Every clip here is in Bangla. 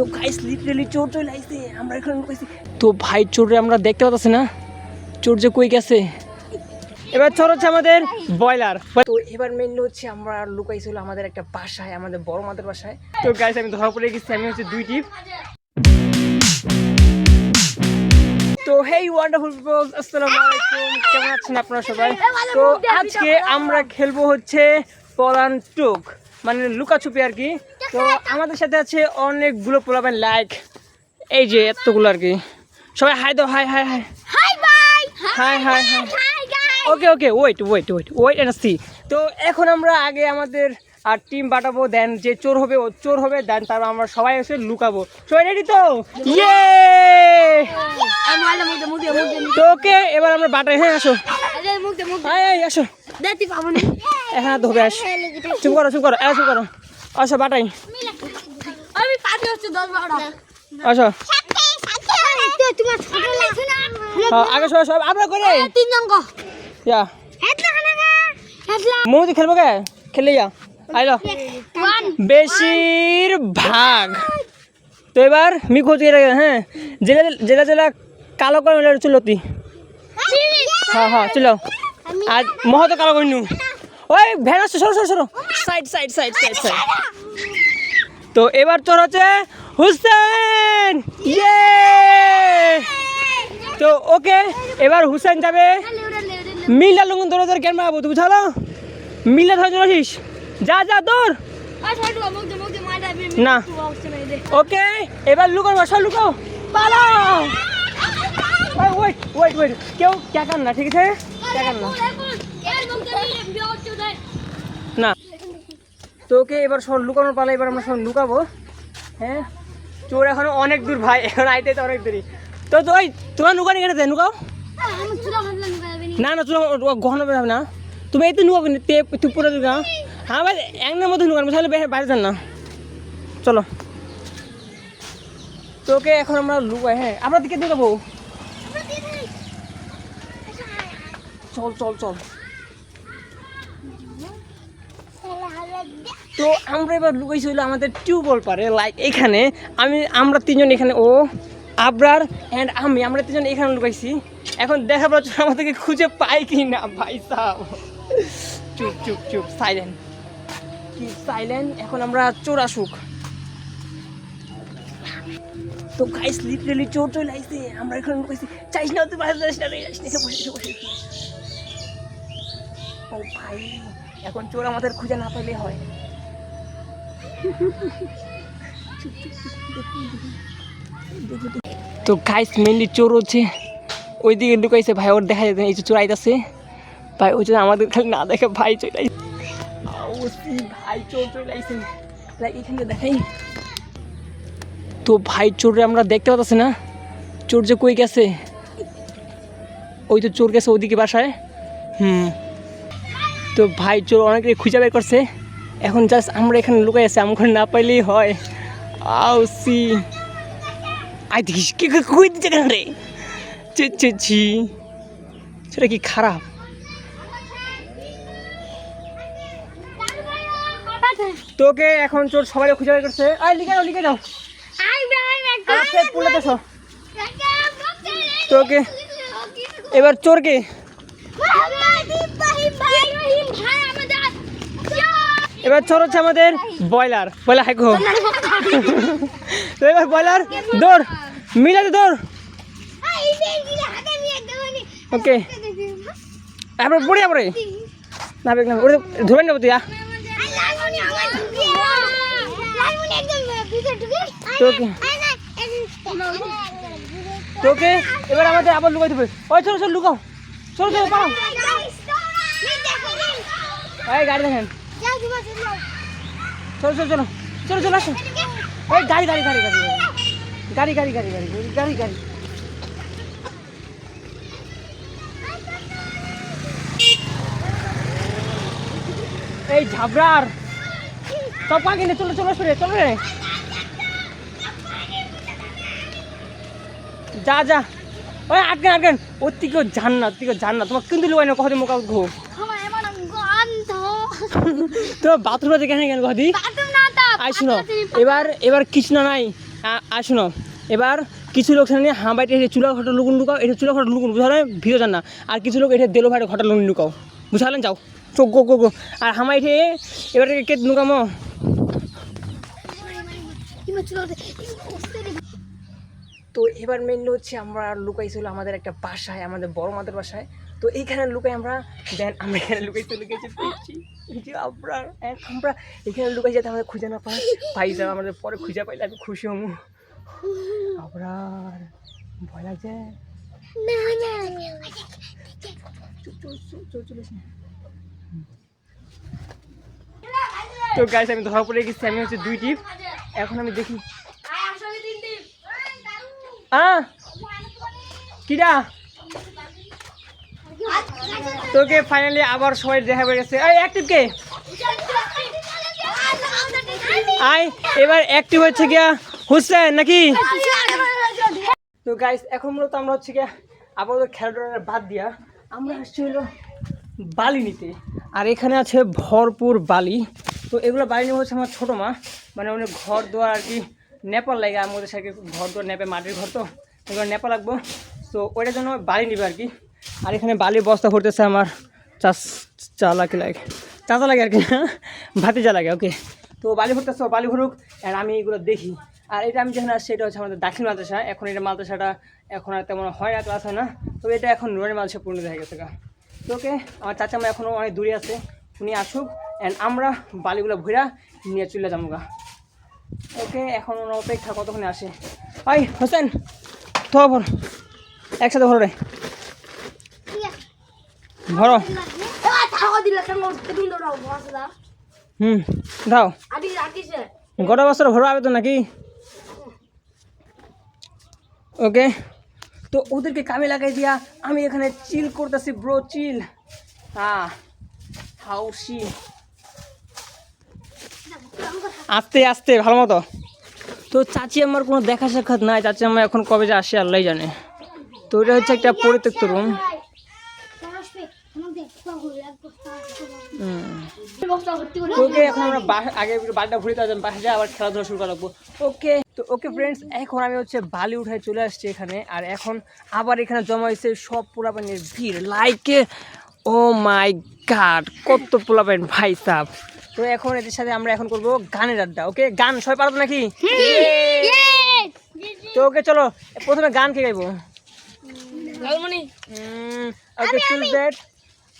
তো গাইস লিটারালি চোর চলে আইছে, আমরা এখন লুকাইছি। তো ভাই চোরে আমরা দেখতে পাচ্ছি না, চোর যে কই গেছে। এবার চোর হচ্ছে আমাদের বয়লার। তো এবার মেইনলি হচ্ছে আমরা লুকাইছিল আমাদের একটা বাসায়, আমাদের বড় মাদের বাসায়। তো গাইস আমি ধরা পড়ে গেছি, আমি হচ্ছে 2 টিপ। তো হেই ওয়ান্ডারফুল পিপল, আসসালামু আলাইকুম, কেমন আছেন আপনারা সবাই? তো আজকে আমরা খেলবো হচ্ছে পলান টুক, মানে লুকাছুপি আর কি। তো আমাদের সাথে আছে অনেকগুলো পোলাবেন, লাইক এই যে এতগুলো আর কি। সবাই হাই দাও, hi hi hi hi bye hi hi hi. Okay okay wait wait wait wait and see. তো এখন আমরা আগে আমাদের আর টিম বাটাবো, দেন যে চোর হবে ও চোর হবে, দেন তারপর আমরা সবাই এসে লুকাবো। সবাই রেডি তো? ইয়ে। তো ওকে এবার আমরা বাটাই। হ্যাঁ আসো, আসো, হ্যাঁ ধোবে, আস, চুপ করো চুপ করো, চুপ করো, আসো বাটাই, আসো। আগে সবাই সব আমরা করে মৌদি খেলবো কে? খেলে যা আইলো বেশিরভাগ। তো এবার মিকো দিয়ে রাখে। হ্যাঁ, জেলা জেলা জেলা কালো করে চলতি। হ্যাঁ হ্যাঁ চলো, আজ মহত কালো করিনু। ওই ভ্যান আসছে, সরো সরো সরো, side side side side side. তো এবার চোর হচ্ছে হুসেন। ইয়ে। তো ওকে এবার হুসেন যাবে মিলা লুঙ্গুন ধরে ধরে কেন মারাবো, তুমি ছাড়ো মিলা ধরে আসিস, যা যা দৌড় না। ওকে এবার লুকাও, সব লুকাও, পালাও। ওয়েট ওয়েট ওয়েট, কেউ ক্যাকান না, ঠিক আছে? ক্যাকান না না। তো ওকে এবার সব লুকানোর পালা, এবার আমরা সব লুকাবো। হ্যাঁ, চোর এখনো অনেক দূর ভাই, এখন আইতে তো অনেক দেরি। তো ওই তোমার লুকানি কেটে দেয়, লুকাও না না, চুলা গহনা বেরোবে না, তুমি এই তো লুকাবো না, তুই পুরো লুকা। হ্যাঁ ভাই একটার মধ্যে লুকানো, তাহলে বাইরে যান না, চলো। তো ওকে এখন আমরা লুকাই। হ্যাঁ, আপনার দিকে লুকাবো, চল চল চল। তো আমরা এবার লুকাইছি হলো আমাদের টিউবওয়েল পারে, লাইক এখানে আমরা তিনজন এখানে, ও আবরার অ্যান্ড আমরা তিনজন এখানে লুকাইছি। এখন দেখা পাচ্ছ আমাদেরকে খুঁজে পাই কি না ভাই সাহেব। চুপ চুপ চুপ, সাইলেন্ট, কি সাইলেন্ট। এখন আমরা চোর আসুক। তো গাইস লিটারালি চোর চলে আইছে, আমরা এখানে লুকাইছি। চাইস না তুই বাইরে যাস না, বসে বসে। ও ভাই, এখন চোর আমাদের খুঁজে না পেলে হয়। তো গাইস মেনলি চোর হচ্ছে ওইদিকে লুকাইছে ভাই, ওর দেখা যাচ্ছে এই যে চোর আইতাছে ভাই, ওই জন্য আমাদের খালি না দেখে ভাই চলে আইছে। ভাই চোর চলে আইছে, এখানে দেখাই। তো ভাই চোরে আমরা দেখতে পাচ্ছি না, চোর যে কই গেছে। ওই তো চোর গেছে ওইদিকে বাসায়। তো ভাই চোর অনেকে খুঁজে বের করছে, এখন জাস্ট আমরা এখানে লুকাই আছি, আমরা না পাইলেই হয়। আও সি আই দেখিস কি কই দিচ্ছে কেন রে, ছি সেটা কি খারাপ। তোকে এখন চোর সবাই খুঁজে বের করছে, আই লিখে যাও তোকে। এবার চোরকে এবার চোর হচ্ছে আমাদের বয়লার, বয়লার হাইকো। তো এবার বয়লার দৌড়, মিলাতে দৌড়। ওকে তারপরে পড়ে পড়ে না ওটা ধরবেন না তুই। তোকে এবার আমাদের আবার লুকাইতে হবে। ওই চলো চলো লুকাও, চলো চলো পাও। এই গাড়ি দেখেন, চলো চলো চলো চলো চলো আসো। ওই গাড়ি গাড়ি গাড়ি গাড়ি গাড়ি গাড়ি গাড়ি গাড়ি গাড়ি গাড়ি। এই ঝাবরার সব পা কিনে চলো চলো সরে চলো রে, যা যা। ওই আটকেন ওর থেকেও জান না, তোমার কিন্তু লুকাই না কখন মোকা ঘো। তো বাথরুমে কেন কেন কদি আই শুনো, এবার কিছু না নাই, আর শোনো, এবার কিছু লোক সেখানে হাঁবাইতে এসে চুলা ঘটা লুকুন লুকাও, এটা চুলা ঘটা লুকুন বুঝালে ভিড় যান না। আর কিছু লোক এটা দেলো ভাইটা ঘটা লুকুন লুকাও, বুঝালেন? যাও চোখ গো গো গো। আর হামাইঠে এবার কে লুকামো। তো এবার মেনলি হচ্ছে আমরা লুকাইছিল আমাদের একটা বাসায়, আমাদের বড় মাদের বাসায়। তো এইখানে লুকাই আমরা, দেন আমরা এখানে লুকাই চলে গেছি পেয়েছি এই যে আমরা এখানে লুকাই যাতে আমাদের খুঁজে না পাই যাবে, আমাদের পরে খুঁজে পাইলে আমি খুশি হবো। আবরার ভয় লাগছে তো গাইস আমি ধরা পড়ে গেছি, আমি হচ্ছে 2 টিপ। এখন আমি দেখি কিরা তোকে ফাইনালি আবার সবাই দেখা পেয়ে গেছে। এই অ্যাক্টিভ কে আই এবার অ্যাক্টিভ হচ্ছে গিয়া হুসেন নাকি? তো গাইস এখন মূলত আমরা হচ্ছে গিয়া আপাতত খেলাধুলা বাদ দিয়া আমরা আসছি হলো বালি নিতে। আর এখানে আছে ভরপুর বালি। তো এগুলো বালি নেওয়া হচ্ছে আমার ছোটো মা, মানে অনেক ঘর দোয়ার আর কি নেপাল লাগে আমাদের সাথে, ঘর দোয়ার নেপে মাটির ঘর, তো এগুলো নেপা লাগবো। তো ওইটার জন্য বালি নিবে আর কি। আর এখানে বালির বস্তা ভরতেছে আমার চাচা লাগে আর কি, ভাতিজা লাগে। ওকে, তো বালি ভরতেছে, বালি ভরুক আর আমি এগুলো দেখি। আর এটা আমি যেখানে আসছি এটা হচ্ছে আমাদের দাখিল মাদ্রাসা। এখন এটা মাদ্রাসাটা এখন আর তেমন হয় না, ক্লাস হয় না। তবে এটা এখন নুরানি মাদ্রাসা পরিণত হয়ে গেছে গা। তো ওকে, আমার চাচা মা এখনও অনেক দূরে আছে, উনি আসুক অ্যান্ড আমরা বালিগুলো ভরা নিয়ে চলে যাবো গা। ওকে, এখন ওনার অপেক্ষা কতক্ষণে আসে। ওই হোসেন তো ভর, একসাথে ভরো রে, ভরো। দাও গোটা বছর ভরো আবে তো নাকি? ওকে, তো ওদেরকে কামে লাগাই দিয়া আমি এখানে চিল করতেছি ব্রো, চিল। হাউসি আস্তে আস্তে ভালো মতো। তো চাচি আমার কোনো দেখা সাক্ষাৎ নাই, চাচি আমার এখন কবে যে আসে আল্লাহ জানে। তো এটা হচ্ছে একটা পরিত্যক্ত রুম। ওকে, এখন আমরা আগে বাড়িটা ঘুরে বাসা আবার খেলাধুলা শুরু করা লাগবো। ওকে, তো ওকে ফ্রেন্ডস, এখন আমি হচ্ছে বালি উঠায় চলে আসছি এখানে। আর এখন আবার এখানে জমা হয়েছে সব পোলাপানের ভিড়, লাইকে ও মাই গড কত পোলাপান ভাই সাব। তো এখন এদের সাথে আমরা এখন করবো গানের আড্ডা। ওকে, গান সবাই পারবো নাকি? তো ওকে চলো, প্রথমে গান কে গাইবো? ওকে, চুজ দ্যাট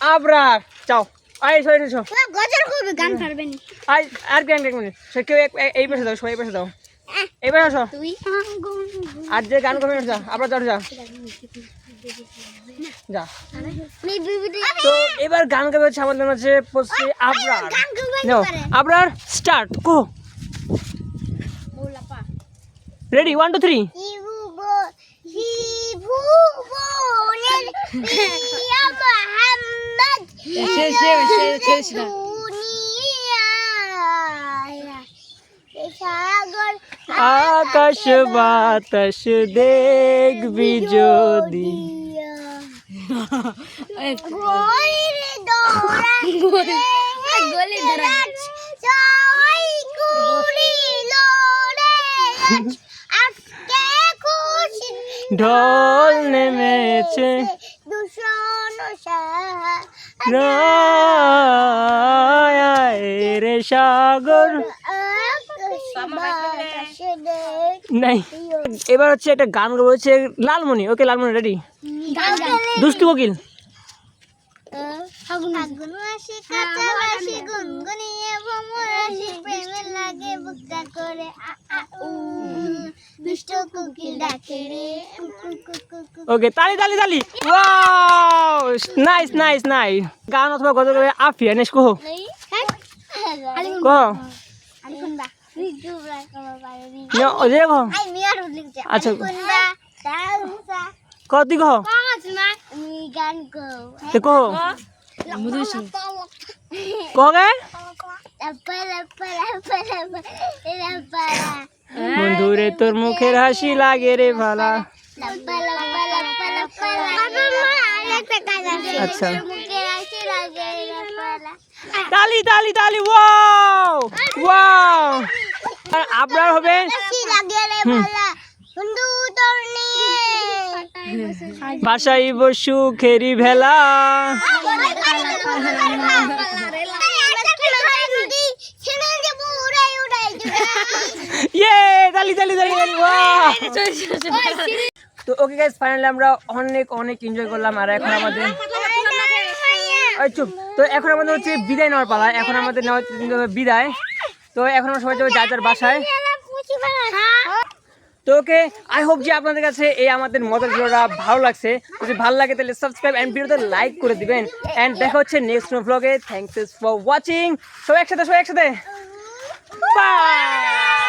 আবরার। চাও আই সবাই এসো, গজল করবে, গান পারবে না। আই আর গান এক মিনিট, কেউ এই পাশে দাও, সবাই এই পাশে দাও, এই পাশে আসো। আর যে গান করবে যা, আবরার যাও, যা যা। তো এবার গান গাবে হচ্ছে আমাদের মাঝে পড়ছে আবরার। নাও আবরার, স্টার্ট গো। রেডি 1 2 3। আকাশ বাতাস দেখবি যদি, ঢল নেমেছে রে সাগর। নাই, এবার হচ্ছে একটা গান রয়েছে লালমণি। ওকে লালমণি রেডি? দুষ্টু কোকিল। ওকে, তালি তালি তালি, ওয়াও নাইস নাইস নাইস। গান অথবা গজল করে আফিয়া নেস কহ কহ। আচ্ছা কতি কহ কহ কগে বন্ধুরে তোর মুখের হাসি লাগে রে ভালা। আচ্ছা, তালি তালি তালি, ওয়াও ওয়াও। আর আপনার হবে বাসাই বসু খেরি ভেলা ইয়ে তালি তালি তালি তালি বাহ তো ওকে গাইস ফাইনালি আমরা অনেক অনেক এনজয় করলাম আর এখন আমাদের ওই চুপ তো এখন আমাদের হচ্ছে বিদায় নেওয়ার পালা এখন আমাদের নেওয়া হচ্ছে বিদায় তো এখন আমরা সবাই যাবো যার যার বাসায় তো ওকে আই হোপ যে আপনাদের কাছে এই আমাদের মজার ভিডিওটা ভালো লাগছে যদি ভালো লাগে তাহলে সাবস্ক্রাইব এন্ড ভিডিওতে লাইক করে দিবেন এন্ড দেখা হচ্ছে নেক্সট ব্লগে থ্যাঙ্কস ফর ওয়াচিং সবাই একসাথে বাই